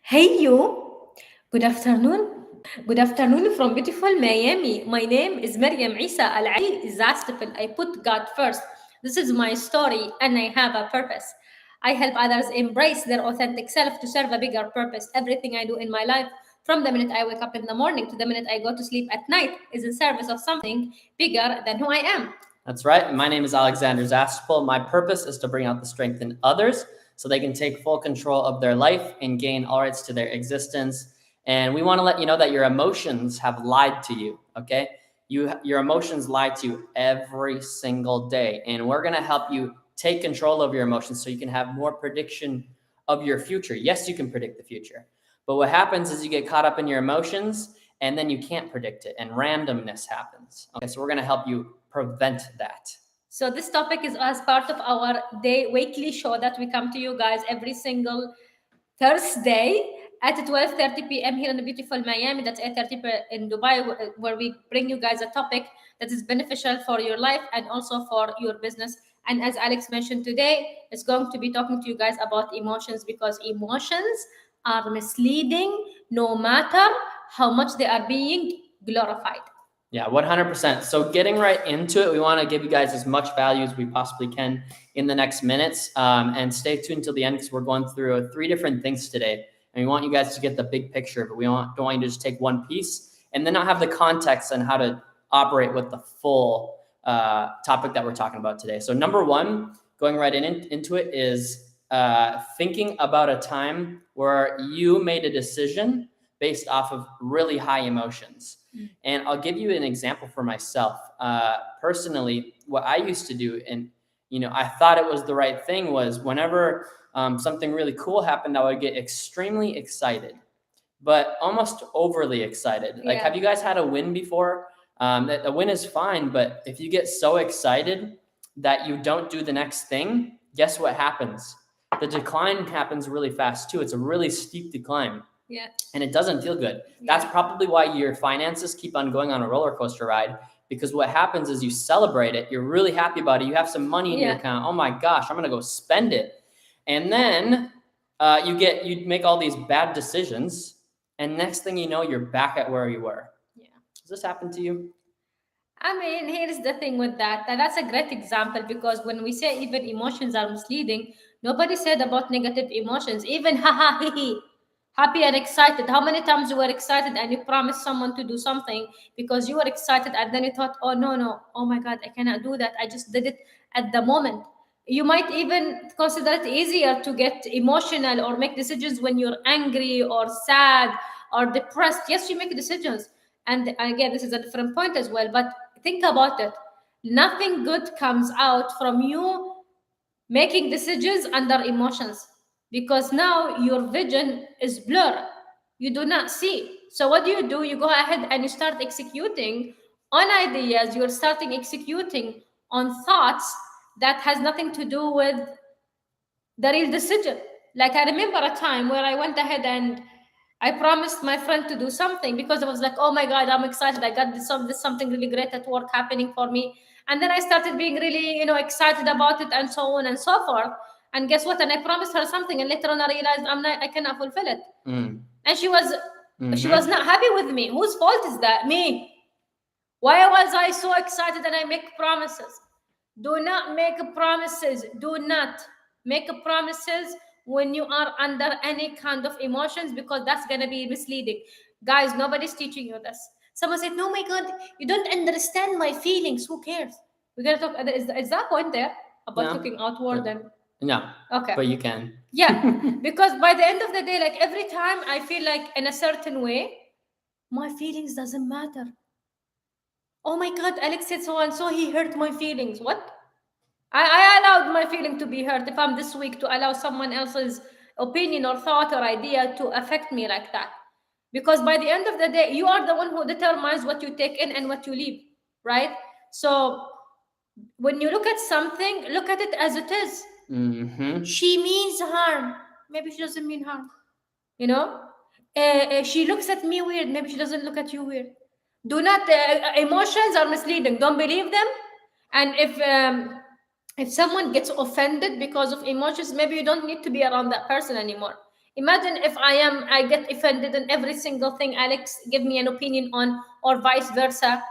Hey you, good afternoon. Good afternoon from beautiful Miami. My name is Maryam Isa Al Ali Zastafel. I put God first. This is my story and I have a purpose. I help others embrace their authentic self to serve a bigger purpose. Everything I do in my life, from the minute I wake up in the morning to the minute I go to sleep at night, is in service of something bigger than who I am. That's right. My name is Alexander Zaspel. My purpose is to bring out the strength in others so they can take full control of their life and gain all rights to their existence. And we want to let you know that your emotions have lied to you, okay? Your emotions lie to you every single day. And we're going to help you take control of your emotions so you can have more prediction of your future. Yes, you can predict the future. But what happens is you get caught up in your emotions and then you can't predict it and randomness happens. Okay, so we're going to help you prevent that. So this topic is as part of our weekly show that we come to you guys every single Thursday at 12:30 p.m. here in the beautiful Miami. That's 8:30 in Dubai, where we bring you guys a topic that is beneficial for your life and also for your business. And as Alex mentioned today, it's going to be talking to you guys about emotions because emotions are misleading no matter how much they are being glorified. Yeah, 100%. So getting right into it, we want to give you guys as much value as we possibly can in the next minutes. And stay tuned till the end because we're going through 3 different things today. And we want you guys to get the big picture, but don't want you to just take one piece and then not have the context on how to operate with the full topic that we're talking about today. So number 1, going right into it, is thinking about a time where you made a decision based off of really high emotions. And I'll give you an example for myself. Personally, what I used to do, and I thought it was the right thing, was whenever something really cool happened, I would get extremely excited, but almost overly excited. Like, have you guys had a win before? A win is fine, but if you get so excited that you don't do the next thing, guess what happens? The decline happens really fast too. It's a really steep decline. Yeah. And it doesn't feel good. That's probably why your finances keep on going on a roller coaster ride, because what happens is you celebrate it. You're really happy about it. You have some money in your account. Oh my gosh, I'm going to go spend it. And then you make all these bad decisions. And next thing you know, you're back at where you were. Yeah. Does this happen to you? I mean, here's the thing with that. And that's a great example because when we say even emotions are misleading, nobody said about negative emotions. Even haha, hee, happy and excited. How many times you were excited and you promised someone to do something because you were excited and then you thought, oh no, no, oh my God, I cannot do that. I just did it at the moment. You might even consider it easier to get emotional or make decisions when you're angry or sad or depressed. Yes, you make decisions. And again, this is a different point as well. But think about it. Nothing good comes out from you making decisions under emotions because now your vision is blur. You do not see. So what do? You go ahead and you start executing on ideas. You're starting executing on thoughts that has nothing to do with the real decision. Like I remember a time where I went ahead and I promised my friend to do something because I was like, oh my God, I'm excited. I got this something really great at work happening for me. And then I started being really, excited about it and so on and so forth. And guess what? And I promised her something, and later on I realized I cannot fulfill it. And she was not happy with me. Whose fault is that? Me. Why was I so excited and I make promises? Do not make promises. Do not make promises when you are under any kind of emotions because that's going to be misleading. Guys, nobody's teaching you this. Someone said, no, my God, you don't understand my feelings. Who cares? We're going to talk. Is that point there about looking outward? And no. Okay. But you can. Yeah. Because by the end of the day, like every time I feel like in a certain way, my feelings doesn't matter. Oh my God, Alex said so and so, he hurt my feelings. What? I allowed my feeling to be hurt if I'm this weak to allow someone else's opinion or thought or idea to affect me like that. Because by the end of the day, you are the one who determines what you take in and what you leave, right? So when you look at something, look at it as it is. She means harm. Maybe she doesn't mean harm. She looks at me weird. Maybe she doesn't look at you weird. Do not, emotions are misleading. Don't believe them. And if someone gets offended because of emotions, maybe you don't need to be around that person anymore. Imagine if I get offended on every single thing Alex give me an opinion on, or vice versa.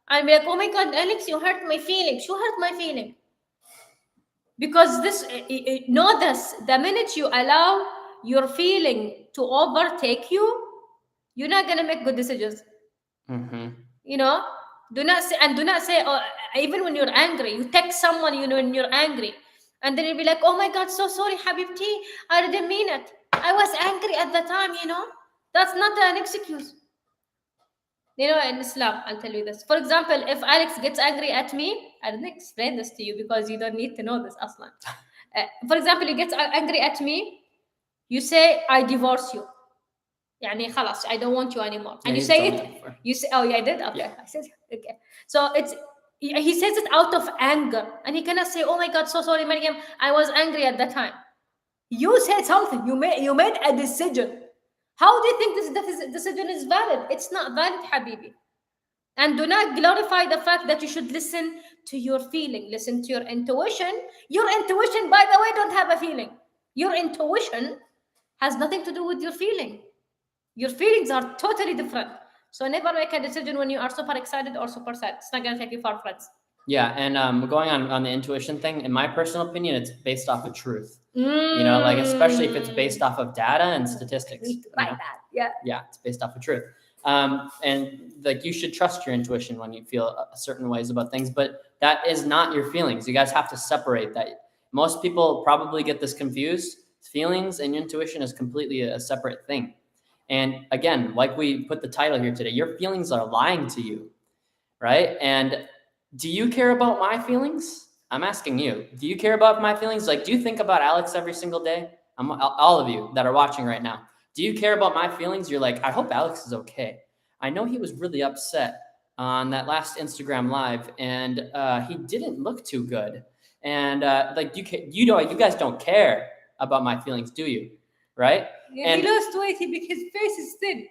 I'm like, oh my God, Alex, you hurt my feelings. You hurt my feeling. Because know this, the minute you allow your feeling to overtake you, you're not gonna make good decisions. Mm-hmm. You know, do not say, oh, even when you're angry, you text someone, when you're angry, and then you'll be like, oh my God, so sorry, Habibti, I didn't mean it. I was angry at the time. That's not an excuse. In Islam, I'll tell you this. For example, if Alex gets angry at me, I didn't explain this to you because you don't need to know this, Aslan. For example, he gets angry at me, you say, I divorce you. يعني خلاص, I don't want you anymore. Yeah, And you he's say done it, that before. you say, oh yeah, I did? Okay. Yeah. I said, okay. So he says it out of anger. And he cannot say, oh my God, so sorry, Maryam, I was angry at that time. You said something. You made a decision. How do you think this decision is valid? It's not valid, Habibi. And do not glorify the fact that you should listen to your feeling, listen to your intuition. Your intuition, by the way, don't have a feeling. Your intuition has nothing to do with your feeling. Your feelings are totally different. So never make a decision when you are super excited or super sad. It's not gonna take you far, friends. Yeah, and going on the intuition thing, in my personal opinion, it's based off of truth. Mm. Like especially if it's based off of data and statistics. Like that, yeah. Yeah, it's based off of truth. And like you should trust your intuition when you feel certain ways about things, but that is not your feelings. You guys have to separate that. Most people probably get this confused. Feelings and intuition is completely a separate thing. And again, like we put the title here today, your feelings are lying to you, right? And do you care about my feelings? I'm asking you. Do you care about my feelings? Like, do you think about Alex every single day? All of you that are watching right now. Do you care about my feelings? You're like, I hope Alex is okay. I know he was really upset on that last Instagram live, and he didn't look too good. And like you guys don't care about my feelings, do you? Right? Yeah, he lost weight. His face is thin.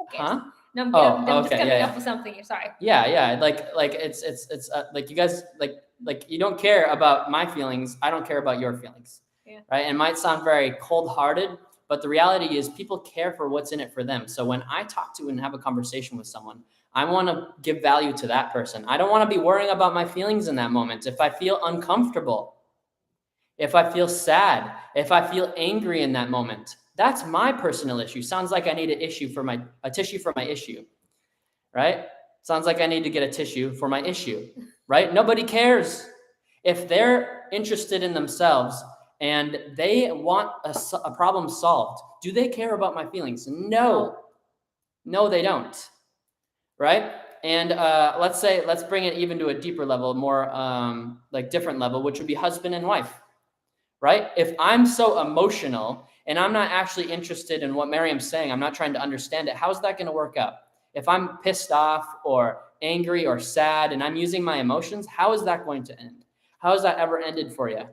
Okay. Huh? No, I'm Oh, just okay, coming yeah, up with something here. Sorry. Yeah. Like it's like you guys like you don't care about my feelings. I don't care about your feelings. Yeah. Right? And it might sound very cold-hearted, but the reality is people care for what's in it for them. So when I talk to and have a conversation with someone, I want to give value to that person. I don't want to be worrying about my feelings in that moment. If I feel uncomfortable, if I feel sad, if I feel angry in that moment, that's my personal issue. Sounds like I need a tissue for my issue, right? Sounds like I need to get a tissue for my issue, right? Nobody cares. If they're interested in themselves and they want a problem solved, do they care about my feelings? No, they don't, right? And let's bring it even to a deeper level, more like different level, which would be husband and wife, right? If I'm so emotional and I'm not actually interested in what Miriam's saying, I'm not trying to understand it, how's that going to work out? If I'm pissed off or angry or sad and I'm using my emotions, how is that going to end? How has that ever ended for you?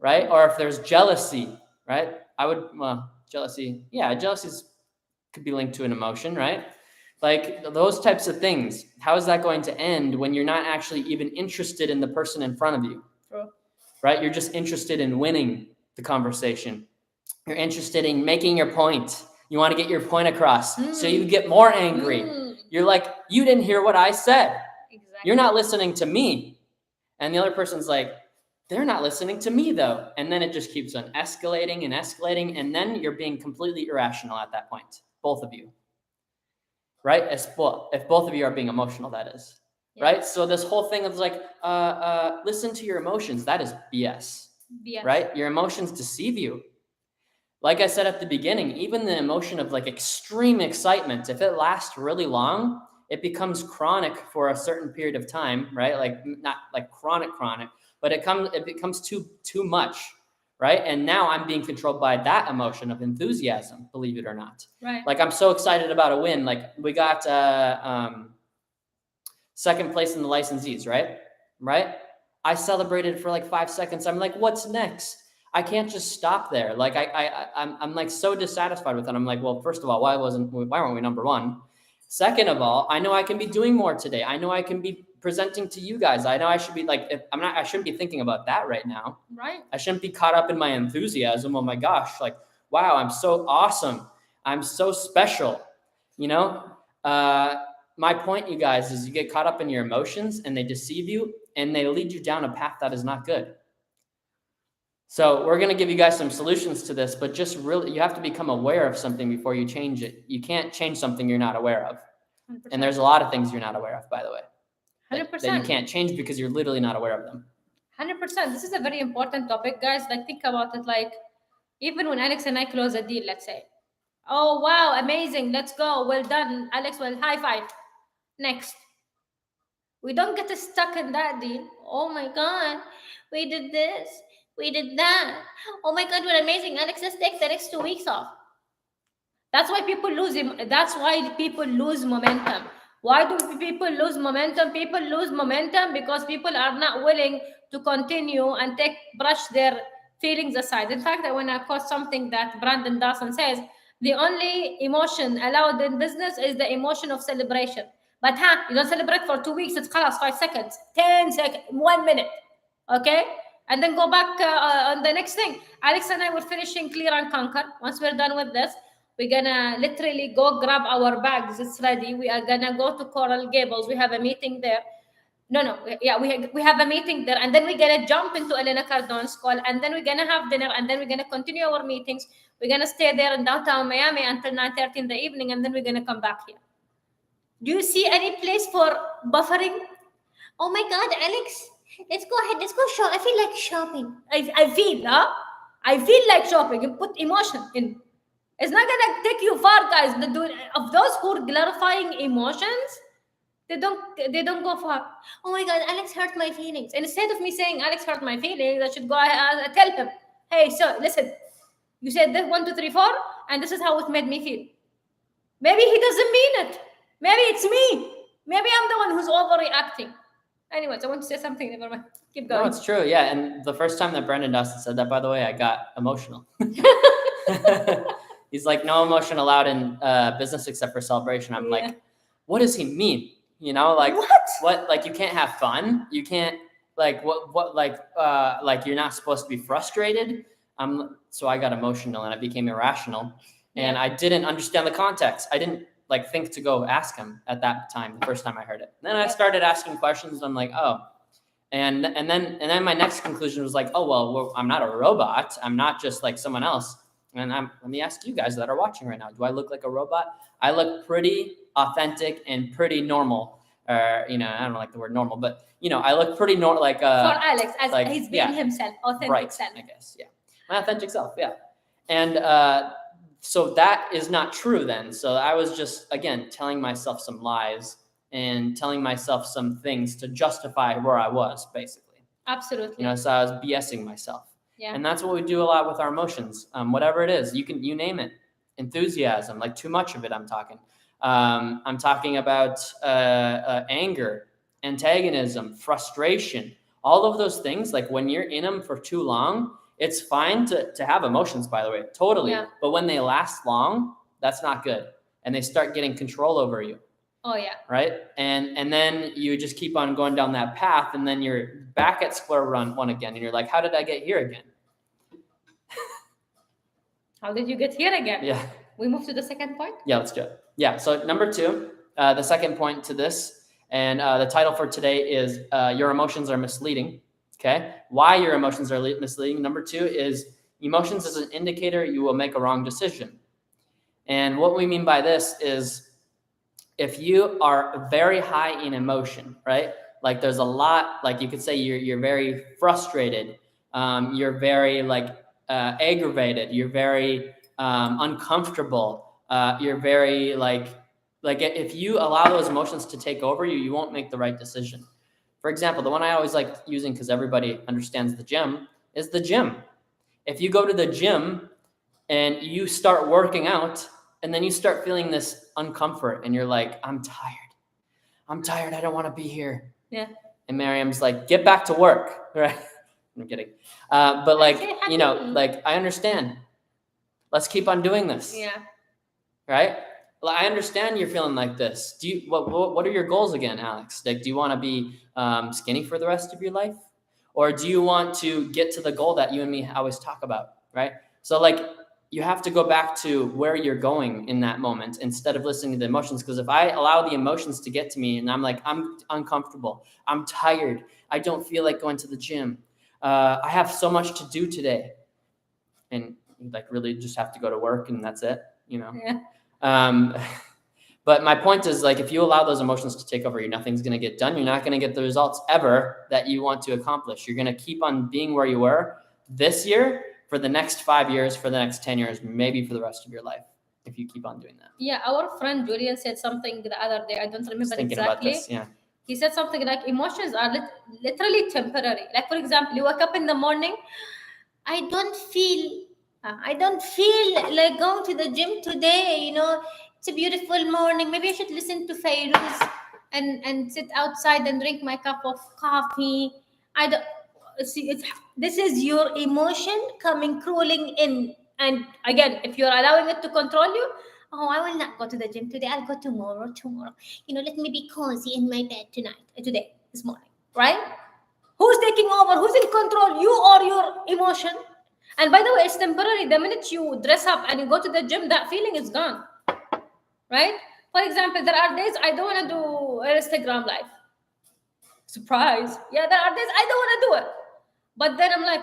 Right? Or if there's jealousy, right? Jealousy could be linked to an emotion, right? Like those types of things. How is that going to end when you're not actually even interested in the person in front of you? True. Right? You're just interested in winning the conversation. You're interested in making your point. You want to get your point across. So you get more angry. You're like, you didn't hear what I said. Exactly. You're not listening to me. And the other person's like, they're not listening to me though. And then it just keeps on escalating and escalating. And then you're being completely irrational at that point. Both of you. Right? If both of you are being emotional, that is. Yeah. Right? So this whole thing of like, listen to your emotions. That is BS. Right? Your emotions deceive you. Like I said at the beginning, even the emotion of like extreme excitement, if it lasts really long, it becomes chronic for a certain period of time, right? Like not like chronic, but it becomes too much, right? And now I'm being controlled by that emotion of enthusiasm, believe it or not. Right. Like I'm so excited about a win. Like we got second place in the licensees, right? Right? I celebrated for like 5 seconds. I'm like, what's next? I can't just stop there. Like I'm like so dissatisfied with it. I'm like, well, first of all, why weren't we number one? Second of all, I know I can be doing more today. I know I can be presenting to you guys. I know I should be like, I shouldn't be thinking about that right now. Right. I shouldn't be caught up in my enthusiasm. Oh my gosh, like wow, I'm so awesome. I'm so special. You know, my point, you guys, is you get caught up in your emotions and they deceive you and they lead you down a path that is not good. So we're going to give you guys some solutions to this, but just really, you have to become aware of something before you change it. You can't change something you're not aware of. 100%. And there's a lot of things you're not aware of, by the way, that 100%. you can't change because you're literally not aware of them. 100%. This is a very important topic, guys. Like, think about it. Like, even when Alex and I close a deal, let's say, oh, wow, amazing. Let's go. Well done, Alex. Well, high five. Next. We don't get stuck in that deal. Oh my God, we did this. We did that. Oh my God, we're amazing. Alex, let's take the next 2 weeks off. That's why people lose. That's why people lose momentum. Why do people lose momentum? People lose momentum because people are not willing to continue and brush their feelings aside. In fact, I want to quote something that Brandon Dawson says: the only emotion allowed in business is the emotion of celebration. But you don't celebrate for 2 weeks. It's class 5 seconds, 10 seconds, 1 minute. Okay. And then go back on the next thing. Alex and I were finishing Clear and Conquer. Once we're done with this, we're gonna literally go grab our bags. It's ready. We are gonna go to Coral Gables. We have a meeting there. No. Yeah, we have a meeting there, and then we're gonna jump into Elena Cardone's call, and then we're gonna have dinner, and then we're gonna continue our meetings. We're gonna stay there in downtown Miami until 9:30 in the evening, and then we're gonna come back here. Do you see any place for buffering? Oh my God, Alex, let's go ahead. Let's go shop. I feel like shopping. I feel like shopping. You put emotion in. It's not gonna take you far, guys. Of those who are glorifying emotions, they don't go far. Oh my God, Alex hurt my feelings. And instead of me saying Alex hurt my feelings, I should go tell him, hey, so listen, you said this 1, 2, 3, 4, and this is how it made me feel. Maybe he doesn't mean it. Maybe it's me. Maybe I'm the one who's overreacting. Anyways, I want to say something. Never mind. Keep going. No, it's true. Yeah. And the first time that Brendan Dawson said that, by the way, I got emotional. He's like, no emotion allowed in business except for celebration. I'm like, what does he mean? You know, like what? Like you can't have fun. You can't like like you're not supposed to be frustrated. So I got emotional and I became irrational, and I didn't understand the context. I didn't like think to go ask him at that time, the first time I heard it. And then I started asking questions. I'm like, oh, and then my next conclusion was like, oh well, I'm not a robot. I'm not just like someone else. And let me ask you guys that are watching right now, do I look like a robot? I look pretty authentic and pretty normal. You know, I don't like the word normal, but you know, I look pretty normal. Like for Alex, as like, he's being himself, authentic self. I guess, yeah, my authentic self, yeah. And so that is not true then. So I was just again telling myself some lies and telling myself some things to justify where I was, basically. Absolutely. You know, so I was BSing myself. Yeah. And that's what we do a lot with our emotions. Whatever it is, you name it. Enthusiasm, like too much of it. I'm talking about anger, antagonism, frustration, all of those things. Like when you're in them for too long, it's fine to have emotions, by the way, totally. Yeah. But when they last long, that's not good. And they start getting control over you. Oh yeah. Right. And then you just keep on going down that path, and then you're back at square one again. And you're like, how did I get here again? How did you get here again? Yeah. We move to the second point? Yeah, let's do it. Yeah. So number 2, the second point to this, and the title for today is your emotions are misleading. Okay. Why your emotions are misleading. Number 2 is emotions is an indicator you will make a wrong decision. And what we mean by this is, if you are very high in emotion, right? Like there's a lot, like you could say you're very frustrated. You're very like aggravated. You're very uncomfortable. You're very like if you allow those emotions to take over you, you won't make the right decision. For example, the one I always like using because everybody understands the gym is the gym. If you go to the gym and you start working out, and then you start feeling this uncomfort and you're like, I'm tired. I don't want to be here. Yeah. And Miriam's like, get back to work. Right. I'm kidding. But like, you know, like I understand. Let's keep on doing this. Yeah. Right. Well, I understand you're feeling like this. What are your goals again, Alex? Like, do you want to be skinny for the rest of your life? Or do you want to get to the goal that you and me always talk about? Right. So like, you have to go back to where you're going in that moment instead of listening to the emotions. Because if I allow the emotions to get to me and I'm like, I'm uncomfortable, I'm tired, I don't feel like going to the gym, I have so much to do today, and you like really just have to go to work and that's it, you know. Yeah. But my point is, like, if you allow those emotions to take over you, nothing's going to get done. You're not going to get the results ever that you want to accomplish. You're going to keep on being where you were this year for the next 5 years, for the next 10 years, maybe for the rest of your life, if you keep on doing that. Yeah, our friend Julian said something the other day. I don't remember Just thinking exactly. about this, yeah. He said something like emotions are literally temporary. Like, for example, you wake up in the morning, I don't feel like going to the gym today. It's a beautiful morning. Maybe I should listen to Fairuz and sit outside and drink my cup of coffee. I don't see it's This is your emotion coming crawling in. And again, if you're allowing it to control you, oh, I will not go to the gym today. I'll go tomorrow. Let me be cozy in my bed this morning, right? Who's taking over? Who's in control? You or your emotion? And by the way, it's temporary. The minute you dress up and you go to the gym, that feeling is gone, right? For example, there are days I don't want to do an Instagram live. Surprise. Yeah, there are days I don't want to do it. But then I'm like,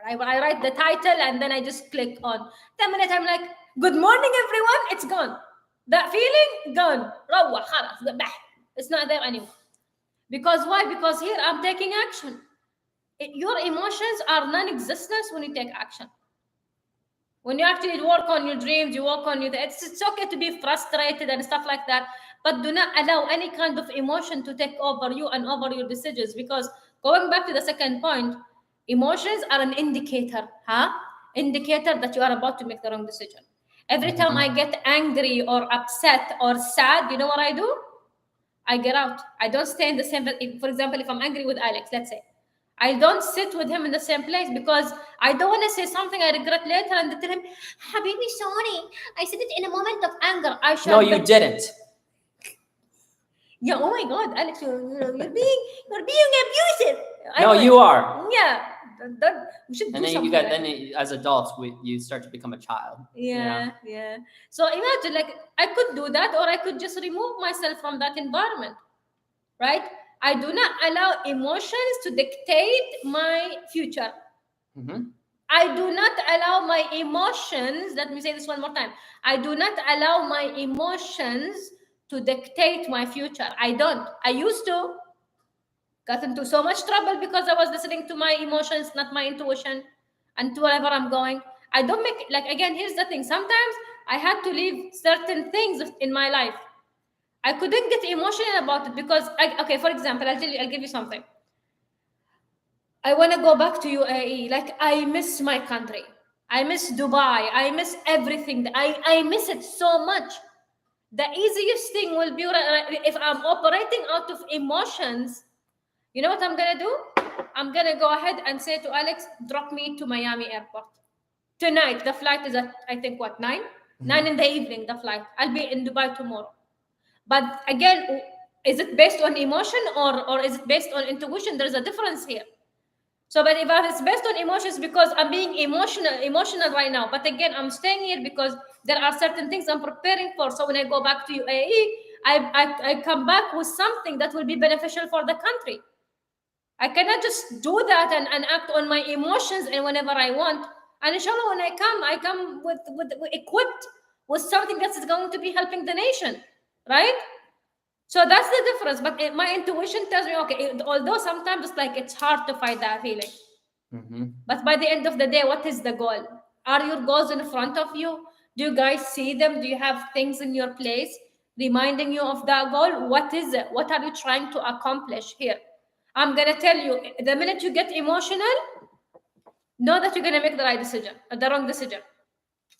whatever. I write the title and then I just click on. The minute I'm like, good morning, everyone, it's gone. That feeling, gone. روح خلاص. It's not there anymore. Because why? Because here I'm taking action. Your emotions are non-existent when you take action. When you actually work on your dreams, you work on your... It's okay to be frustrated and stuff like that, but do not allow any kind of emotion to take over you and over your decisions. Because going back to the second point, emotions are an indicator, indicator that you are about to make the wrong decision. Every time I get angry or upset or sad, you know what I do? I get out. I don't stay in the same... For example, if I'm angry with Alex, let's say, I don't sit with him in the same place because I don't want to say something I regret later and tell him, Habibi, sorry. I said it in a moment of anger. No, you didn't. Yeah, oh my God, Alex, you're being abusive. No, you are. Yeah. We should and do then something. as adults, you start to become a child. Yeah. So imagine, like, I could do that, or I could just remove myself from that environment, right? I do not allow emotions to dictate my future. I do not allow my emotions, let me say this one more time. I do not allow my emotions to dictate my future. I don't. I used to. Got into so much trouble because I was listening to my emotions, not my intuition, and to wherever I'm going. I don't make... Like, again, here's the thing. Sometimes I had to leave certain things in my life. I couldn't get emotional about it because, okay, for example, I'll give you something. I want to go back to UAE. Like, I miss my country. I miss Dubai. I miss everything. I miss it so much. The easiest thing will be, if I'm operating out of emotions, you know what I'm going to do? I'm going to go ahead and say to Alex, drop me to Miami airport. Tonight, the flight is at, I think, what, 9? 9 in the evening, the flight. I'll be in Dubai tomorrow. But again, is it based on emotion or is it based on intuition? There's a difference here. So, but if it's based on emotions, because I'm being emotional right now, but again, I'm staying here because there are certain things I'm preparing for. So when I go back to UAE, I come back with something that will be beneficial for the country. I cannot just do that and act on my emotions and whenever I want. And inshallah, when I come with equipped with something that is going to be helping the nation, right? So that's the difference. But my intuition tells me, okay, although sometimes it's hard to fight that feeling. But by the end of the day, what is the goal? Are your goals in front of you? Do you guys see them? Do you have things in your place reminding you of that goal? What is it? What are you trying to accomplish here? I'm going to tell you, the minute you get emotional, know that you're going to make the wrong decision.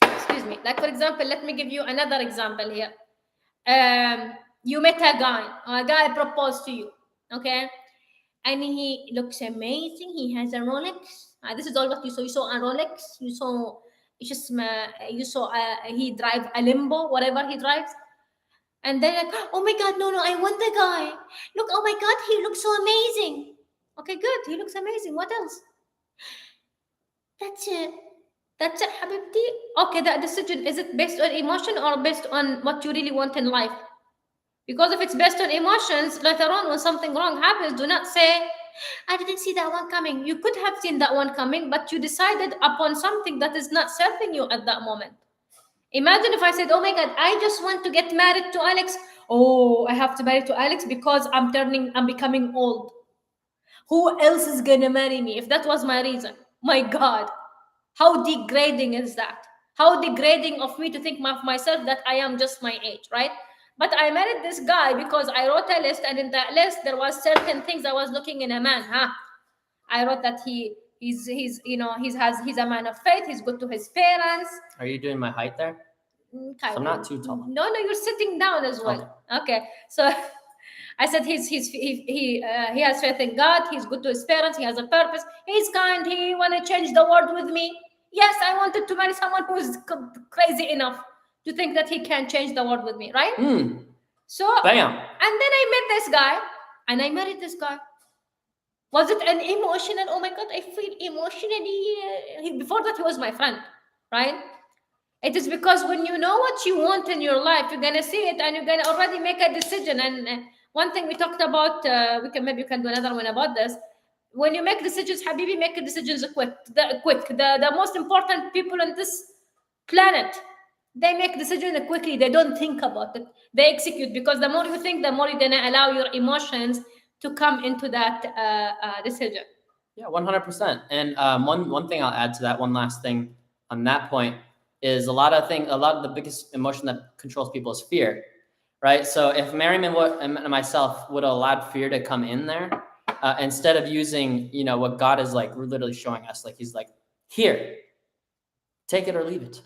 Excuse me. Like, for example, let me give you another example here. You met a guy proposed to you, okay? And he looks amazing. He has a Rolex. This is all what you saw. You saw a Rolex. You saw he drives a Limbo, whatever he drives. And then, like, oh my God, no, I want the guy. Look, oh my God, he looks so amazing. Okay, good. He looks amazing. What else? That's it. That's it, Habibti. Okay, that decision, is it based on emotion or based on what you really want in life? Because if it's based on emotions, later on when something wrong happens, do not say, I didn't see that one coming. You could have seen that one coming, but you decided upon something that is not serving you at that moment. Imagine if I said, oh my God, I just want to get married to Alex. Oh, I have to marry to Alex because I'm becoming old. Who else is gonna marry me? If that was my reason, my God, how degrading is that? How degrading of me to think of myself that I am just my age, right? But I married this guy because I wrote a list, and in that list there was certain things I was looking in a man. I wrote that he's a man of faith. He's good to his parents. Are you doing my height there? Kind I'm not too tall. No, you're sitting down as well. Okay, so I said he has faith in God. He's good to his parents. He has a purpose. He's kind. He want to change the world with me. Yes, I wanted to marry someone who's crazy enough to think that he can change the world with me, right? So, bam. And then I met this guy, and I married this guy. Was it an emotional? Oh my God, I feel emotionally. Before that, he was my friend, right? It is because when you know what you want in your life, you're gonna see it, and you're gonna already make a decision. And one thing we talked about, maybe you can do another one about this. When you make decisions, Habibi, make decisions quick. The most important people on this planet, they make decisions quickly. They don't think about it. They execute, because the more you think, the more you're gonna allow your emotions to come into that decision. Yeah, 100%. And one thing I'll add to that, one last thing on that point, is a lot of the biggest emotion that controls people is fear, right? So if Merriman and myself would have allowed fear to come in there, instead of using, what God is like literally showing us, like he's like, here, take it or leave it.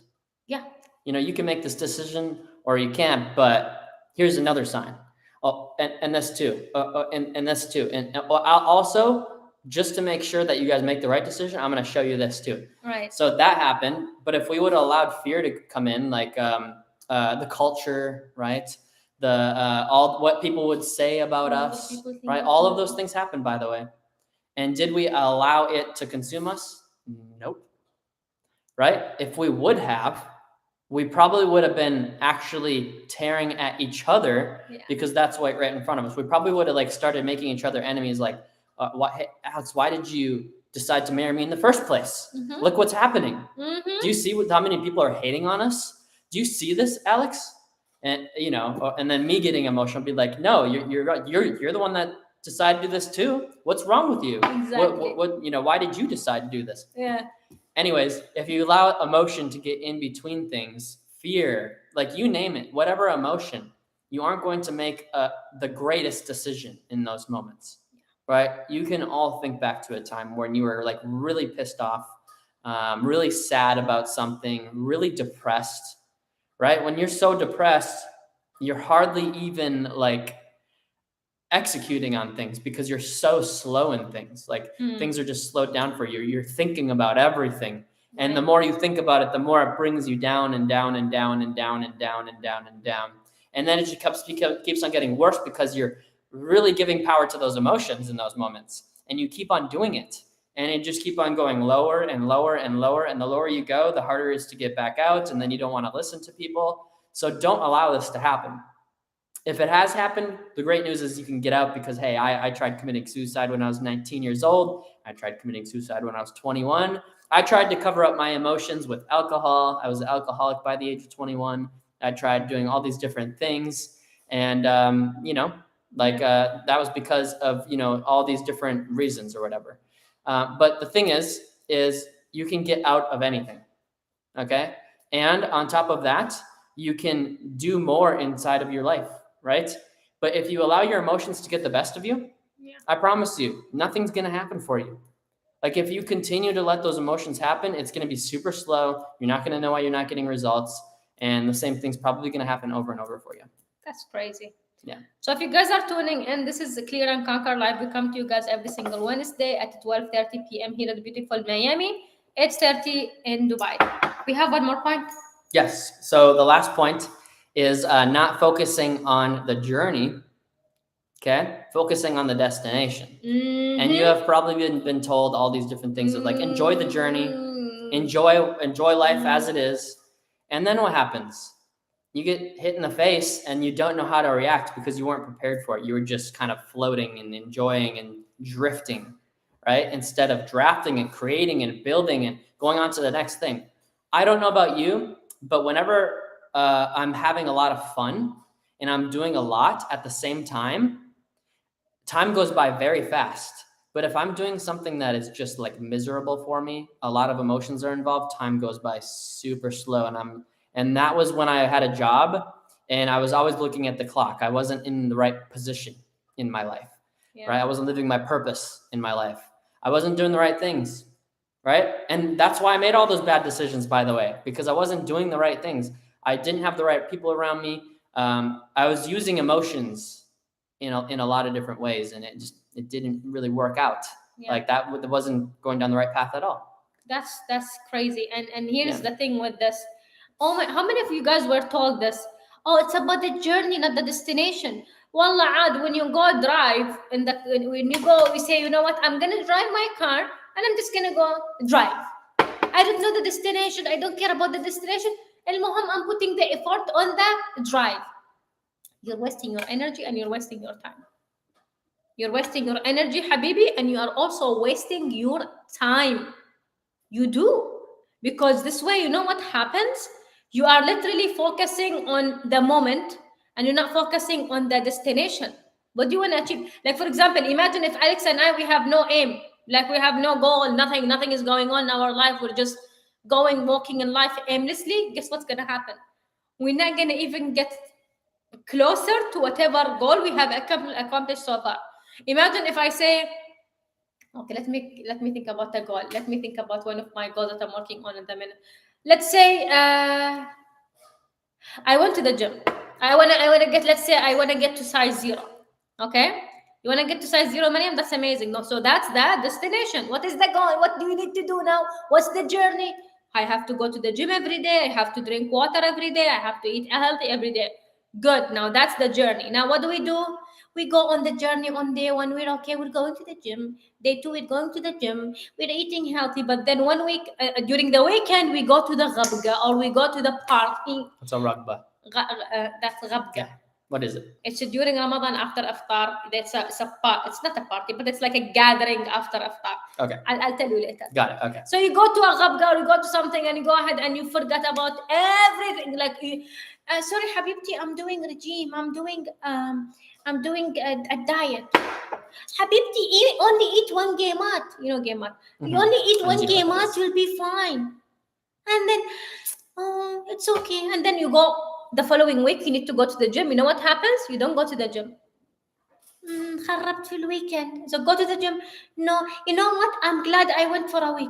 Yeah. You can make this decision or you can't, but here's another sign. Oh, and this too, and this too. And I'll also, just to make sure that you guys make the right decision, I'm going to show you this too. Right. So that happened. But if we would have allowed fear to come in, like the culture, right? All what people would say about us, right? All of those things happened, by the way. And did we allow it to consume us? Nope. Right? If we would have, we probably would have been actually tearing at each other, because that's right in front of us. We probably would have started making each other enemies. Like, hey, Alex, why did you decide to marry me in the first place? Mm-hmm. Look what's happening. Mm-hmm. Do you see how many people are hating on us? Do you see this, Alex? And and then me getting emotional, be like, no, you're the one that decided to do this too. What's wrong with you? Exactly. What why did you decide to do this? Yeah. Anyways, if you allow emotion to get in between things, fear, like you name it, whatever emotion, you aren't going to make the greatest decision in those moments, right? You can all think back to a time when you were really pissed off, really sad about something, really depressed, right? When you're so depressed, you're hardly even executing on things because you're so slow in things. Things are just slowed down for you. You're thinking about everything. Right. And the more you think about it, the more it brings you down and down and down and down and down and down and down. And then it just keeps on getting worse because you're really giving power to those emotions in those moments. And you keep on doing it. And it just keep on going lower and lower and lower. And the lower you go, the harder it is to get back out. And then you don't want to listen to people. So don't allow this to happen. If it has happened, the great news is you can get out because, hey, I tried committing suicide when I was 19 years old. I tried committing suicide when I was 21. I tried to cover up my emotions with alcohol. I was an alcoholic by the age of 21. I tried doing all these different things. And, that was because of, all these different reasons or whatever. But the thing is you can get out of anything, okay? And on top of that, you can do more inside of your life. Right? But if you allow your emotions to get the best of you, I promise you, nothing's going to happen for you. If you continue to let those emotions happen, it's going to be super slow. You're not going to know why you're not getting results. And the same thing's probably going to happen over and over for you. That's crazy. Yeah. So if you guys are tuning in, this is Clear and Conquer Live. We come to you guys every single Wednesday at 12:30 p.m. here at beautiful Miami, 8:30 in Dubai. We have one more point. Yes. So the last point is not focusing on the journey, okay? Focusing on the destination. Mm-hmm. And you have probably been told all these different things of enjoy the journey, enjoy life as it is. And then what happens? You get hit in the face and you don't know how to react because you weren't prepared for it. You were just kind of floating and enjoying and drifting, right? Instead of drafting and creating and building and going on to the next thing. I don't know about you, but whenever I'm having a lot of fun and I'm doing a lot at the same time goes by very fast. But if I'm doing something that is just like miserable for me, a lot of emotions are involved, time goes by super slow. And that was when I had a job and I was always looking at the clock. I wasn't in the right position in my life, right? I wasn't living my purpose in my life. I wasn't doing the right things, right? And that's why I made all those bad decisions, by the way, because I wasn't doing the right things. I didn't have the right people around me. I was using emotions in a lot of different ways, and it didn't really work out. Like that wasn't going down the right path at all. That's crazy. And here's the thing with this. Oh my, how many of you guys were told this? Oh, it's about the journey, not the destination. Wallah, Ad, when you go drive, when you go, you say, you know what, I'm gonna drive my car and I'm just gonna go drive. I don't know the destination. I don't care about the destination. المهم, I'm putting the effort on the drive. You're wasting your energy and you're wasting your time. You're wasting your energy, Habibi, and you are also wasting your time. You do. Because this way, you know what happens? You are literally focusing on the moment and you're not focusing on the destination. What do you want to achieve? Like, for example, imagine if Alex and I, we have no aim, like we have no goal, nothing is going on in our life. We're just walking in life aimlessly. Guess what's going to happen? We're not going to even get closer to whatever goal we have accomplished so far. Imagine if I say, okay, let me think about a goal. Let me think about one of my goals that I'm working on at the minute. Let's say I went to the gym. I wanna get, let's say I wanna get to size 0. Okay? You wanna get to size 0, Mariam? That's amazing. No, so that's the destination. What is the goal? What do you need to do now? What's the journey? I have to go to the gym every day. I have to drink water every day. I have to eat healthy every day. Good. Now that's the journey. Now what do? We go on the journey on day 1. We're okay. We're going to the gym. Day 2, we're going to the gym. We're eating healthy. But then 1 week, during the weekend, we go to the ghabga or we go to the party. What's a rugba? That's ghabga. Yeah. What is it? It's during Ramadan after iftar. It's not a party, but it's like a gathering after iftar. Okay. I'll tell you later. Got it. Okay. So you go to a ghabga or you go to something and you go ahead and you forget about everything. Like, sorry, Habibti, I'm doing regime. I'm doing a diet. Habibti, only eat 1 gemat. You know gemat. Mm-hmm. You only eat 1 gemat, you'll be fine. And then, it's okay. And then you go the following week, you need to go to the gym. You know what happens? You don't go to the gym. خربت في weekend. So go to the gym. No, you know what? I'm glad I went for a week.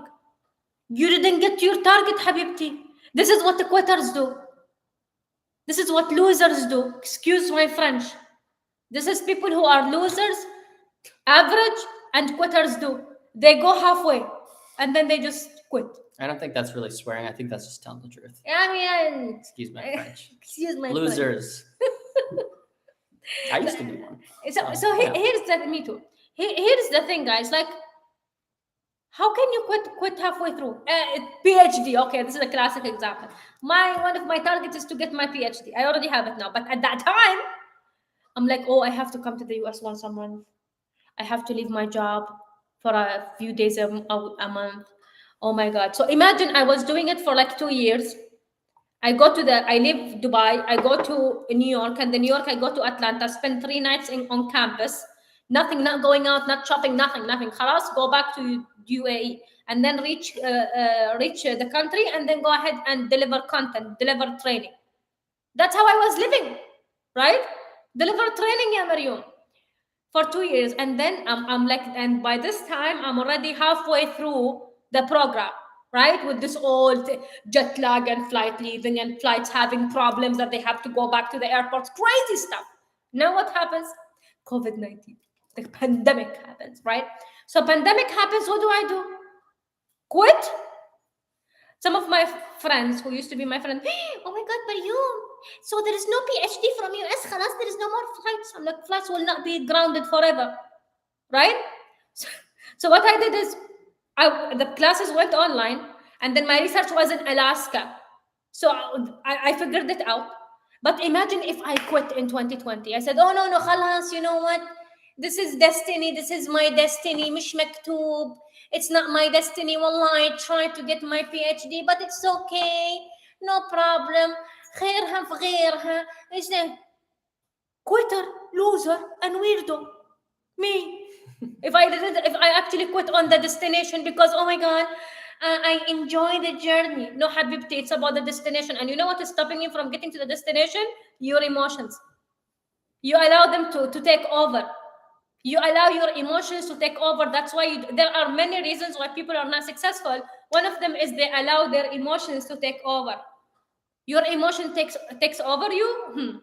You didn't get to your target, Habibti. This is what the quitters do. This is what losers do. Excuse my French. This is people who are losers, average, and quitters do. They go halfway and then they just quit. I don't think that's really swearing. I think that's just telling the truth. I mean, excuse my French. Excuse my losers. I used to be one. Here's the me too. Here's the thing, guys. Like, how can you quit halfway through? PhD. Okay, this is a classic example. One of my targets is to get my PhD. I already have it now, but at that time, I'm like, oh, I have to come to the US once a month. I have to leave my job for a few days a month. Oh my God. So imagine I was doing it for like 2 years. I live Dubai. I go to New York, and then New York, I go to Atlanta, spend 3 nights on campus. Nothing, not going out, not shopping, nothing. Khalas, go back to UAE and then reach the country and then go ahead and deliver content, deliver training. That's how I was living, right? Deliver training, ya Mariam, for 2 years. And then I'm like, and by this time, I'm already halfway through the program, right? With this old jet lag and flight leaving and flights having problems that they have to go back to the airports, crazy stuff. Now what happens? COVID-19, the pandemic happens, right? So pandemic happens, what do? Quit? Some of my friends who used to be my friends, oh my God, Mariam, so there is no PhD from US, khalas, there is no more flights. I'm like, flights will not be grounded forever, right? So what I did is, the classes went online, And then my research was in Alaska. So I figured it out. But imagine if I quit in 2020. I said, oh, no, no, khalas, you know what? This is destiny. This is my destiny. Mish maktoob. It's not my destiny. Wallah, I tried to get my PhD, but it's okay. No problem. خيرها في غيرها. Is there quitter, loser, and weirdo? Me. If I actually quit on the destination because, oh my God, I enjoy the journey. No, Habibti, it's about the destination. And you know what is stopping you from getting to the destination? Your emotions. You allow them to take over. You allow your emotions to take over. That's why there are many reasons why people are not successful. One of them is they allow their emotions to take over. Your emotion takes over you.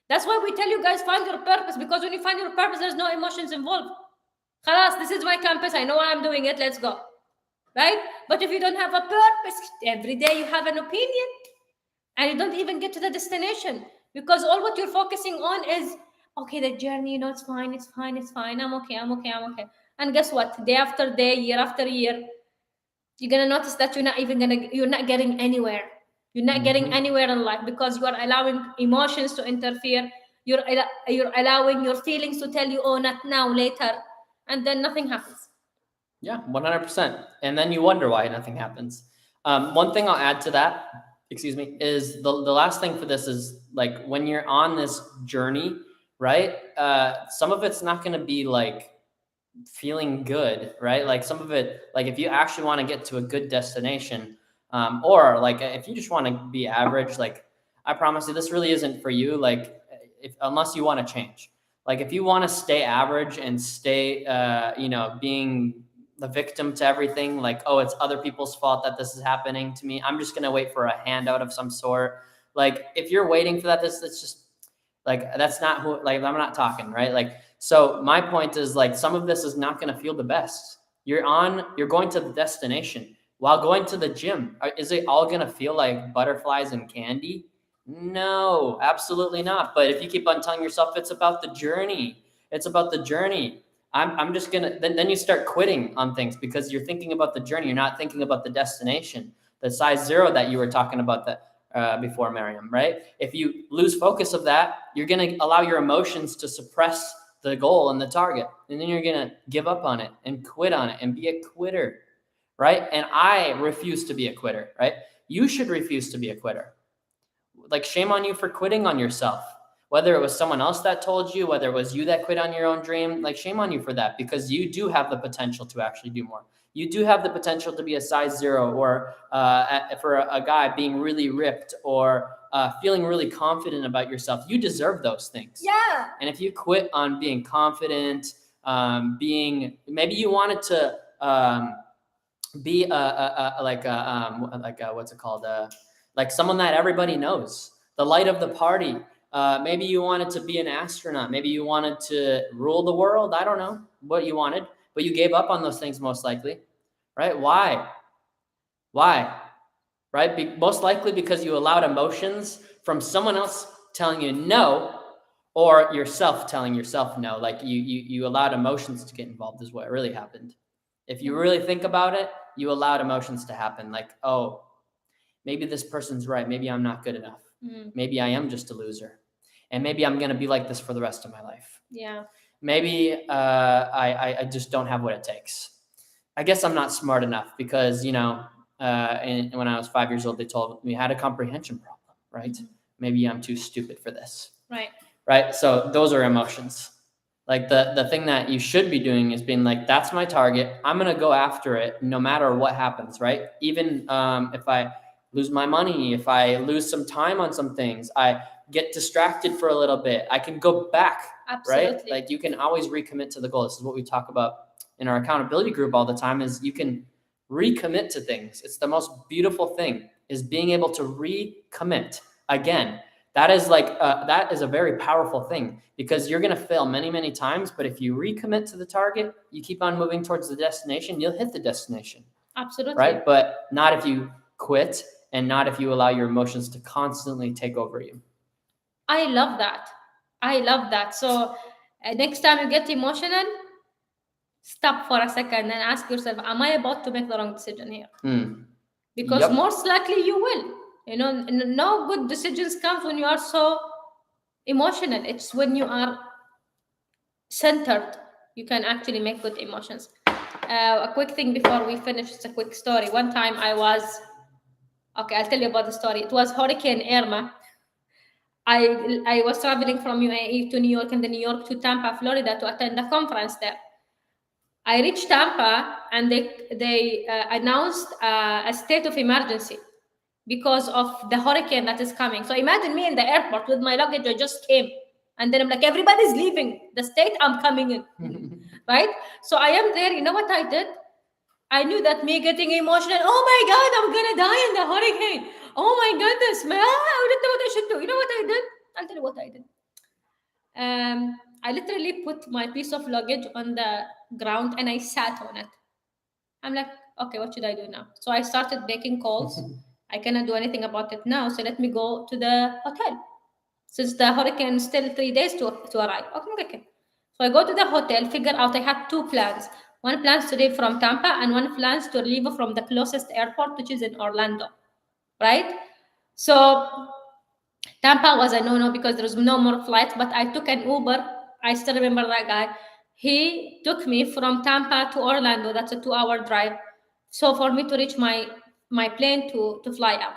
That's why we tell you guys find your purpose, because when you find your purpose, there's no emotions involved. Khalas, this is my campus. I know why I'm doing it. Let's go. Right? But if you don't have a purpose, every day you have an opinion and you don't even get to the destination, because all what you're focusing on is, okay, the journey, it's fine, it's fine, it's fine. I'm okay, I'm okay, I'm okay. And guess what? Day after day, year after year, you're gonna notice that you're not getting anywhere. You're not getting anywhere in life because you are allowing emotions to interfere. You're allowing your feelings to tell you, oh, not now, later, and then nothing happens. Yeah, 100%. And then you wonder why nothing happens. One thing I'll add to that, is the last thing for this is, like, when you're on this journey, right? Some of it's not going to be like feeling good, right? Like some of it, like if you actually want to get to a good destination, or like if you just want to be average, like I promise you, this really isn't for you. Like unless you want to change, like if you want to stay average and stay, being the victim to everything, like, oh, it's other people's fault that this is happening to me, I'm just going to wait for a handout of some sort. Like if you're waiting for that, it's just like, that's not who, like, I'm not talking, right? Like, so my point is, like, some of this is not going to feel the best. You're going to the destination while going to the gym. Is it all going to feel like butterflies and candy? No, absolutely not. But if you keep on telling yourself it's about the journey, it's about the journey. I'm just gonna, then you start quitting on things because you're thinking about the journey. You're not thinking about the destination, the size zero that you were talking about that before, Miriam, right? If you lose focus of that, you're going to allow your emotions to suppress the goal and the target. And then you're going to give up on it and quit on it and be a quitter, right? And I refuse to be a quitter, right? You should refuse to be a quitter. Like, shame on you for quitting on yourself. Whether it was someone else that told you, whether it was you that quit on your own dream, like, shame on you for that, because you do have the potential to actually do more. You do have the potential to be a size zero, or for a guy being really ripped, or feeling really confident about yourself. You deserve those things. Yeah. And if you quit on being confident, maybe you wanted to be what's it called? Like someone that everybody knows, the light of the party. Maybe you wanted to be an astronaut. Maybe you wanted to rule the world. I don't know what you wanted, but you gave up on those things most likely, right? Why? Right? Most likely because you allowed emotions from someone else telling you no, or yourself telling yourself no. Like you allowed emotions to get involved is what really happened. If you really think about it, you allowed emotions to happen. Like, oh, maybe this person's right. Maybe I'm not good enough. Maybe I am just a loser. And maybe I'm going to be like this for the rest of my life. Yeah. Maybe I just don't have what it takes. I guess I'm not smart enough because, when I was 5 years old, they told me I had a comprehension problem, right? Maybe I'm too stupid for this. Right. So those are emotions. Like the thing that you should be doing is being like, that's my target. I'm going to go after it no matter what happens, right? Even if I lose my money, if I lose some time on some things, I get distracted for a little bit, I can go back. Absolutely. Right? Like you can always recommit to the goal. This is what we talk about in our accountability group all the time, is you can recommit to things. It's the most beautiful thing, is being able to recommit again. That is that is a very powerful thing, because you're going to fail many, many times. But if you recommit to the target, you keep on moving towards the destination, you'll hit the destination. Absolutely. Right? But not if you quit, and not if you allow your emotions to constantly take over you. I love that. So next time you get emotional, stop for a second and ask yourself, am I about to make the wrong decision here? because Yep. most likely you will. No good decisions comes when you are so emotional. It's when you are centered you can actually make good emotions. A quick thing before we finish, it's a quick story. One time I'll tell you about the story. It was Hurricane Irma. I was traveling from UAE to New York and then New York to Tampa, Florida to attend a conference there. I reached Tampa and they announced a state of emergency because of the hurricane that is coming. So imagine me in the airport with my luggage. I just came, and then I'm like, everybody's leaving the state. I'm coming in, right? So I am there. You know what I did? I knew that me getting emotional. Oh my God, I'm gonna die in the hurricane. Oh my goodness, man! I didn't know what I should do. You know what I did? I'll tell you what I did. I literally put my piece of luggage on the ground and I sat on it. I'm like, okay, what should I do now? So I started making calls. I cannot do anything about it now, so let me go to the hotel. Since the hurricane is still 3 days to arrive. Okay. So I go to the hotel, figure out I had two plans. One plans to leave from Tampa and one plans to leave from the closest airport, which is in Orlando, right? So Tampa was a no-no because there was no more flights, but I took an Uber. I still remember that guy. He took me from Tampa to Orlando. That's a 2-hour drive. So for me to reach my plane to fly out.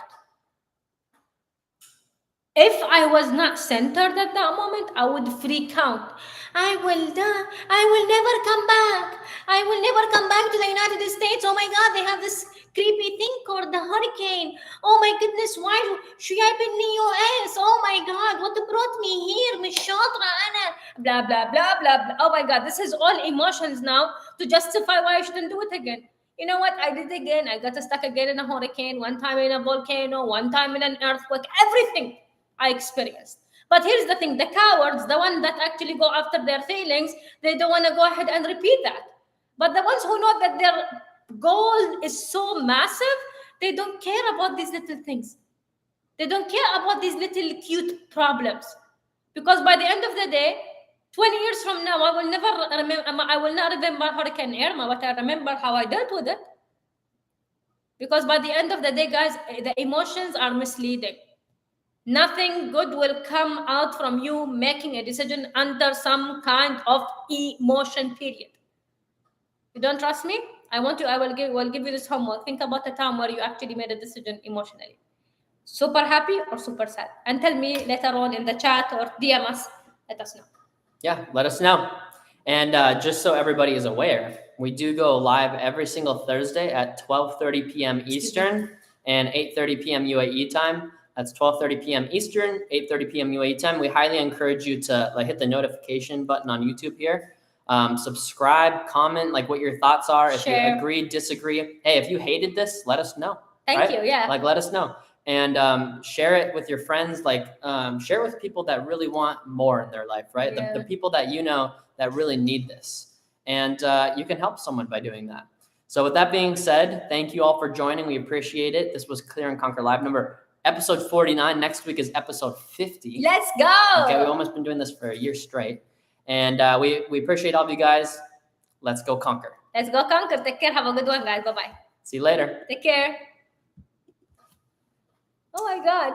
If I was not centered at that moment, I would freak out. I will die. I will never come back. I will never come back to the United States. Oh my God, they have this creepy thing called the hurricane. Oh my goodness, why should I be in the US? Oh my God, what brought me here? Miss Shatra, Anna. Blah, blah, blah, blah, blah. Oh my God, this is all emotions now to justify why I shouldn't do it again. You know what? I did again. I got stuck again in a hurricane, one time in a volcano, one time in an earthquake, everything I experienced. But here's the thing, the cowards, the ones that actually go after their feelings, they don't want to go ahead and repeat that. But the ones who know that their goal is so massive, they don't care about these little things. They don't care about these little cute problems. Because by the end of the day, 20 years from now, I will not remember Hurricane Irma, but I remember how I dealt with it. Because by the end of the day, guys, the emotions are misleading. Nothing good will come out from you making a decision under some kind of emotion, period. You don't trust me? I will give you this homework. Think about a time where you actually made a decision emotionally. Super happy or super sad? And tell me later on in the chat or DM us. Let us know. Yeah, let us know. And just so everybody is aware, we do go live every single Thursday at 12:30 p.m. Eastern and 8:30 p.m. UAE time. That's 12:30 p.m. Eastern, 8:30 p.m. UAE time. We highly encourage you to hit the notification button on YouTube here. Subscribe, comment what your thoughts are. If Share. you agree, disagree. Hey, if you hated this, let us know. Thank you. Yeah. Let us know. And share it with your friends. Share it with people that really want more in their life, right? Yeah. The people that you know that really need this. And you can help someone by doing that. So with that being said, thank you all for joining. We appreciate it. This was Clear and Conquer Live episode 49. Next week is episode 50. Let's go. Okay, we've almost been doing this for a year straight. And we appreciate all of you guys. Let's go conquer. Let's go conquer. Take care. Have a good one, guys. Bye-bye. See you later. Take care. Oh my God.